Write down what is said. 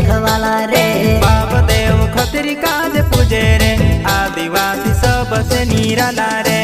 देखवाला रे। बाप देव खत्री काज पूजे रे, आदिवासी सबसे निराला रे।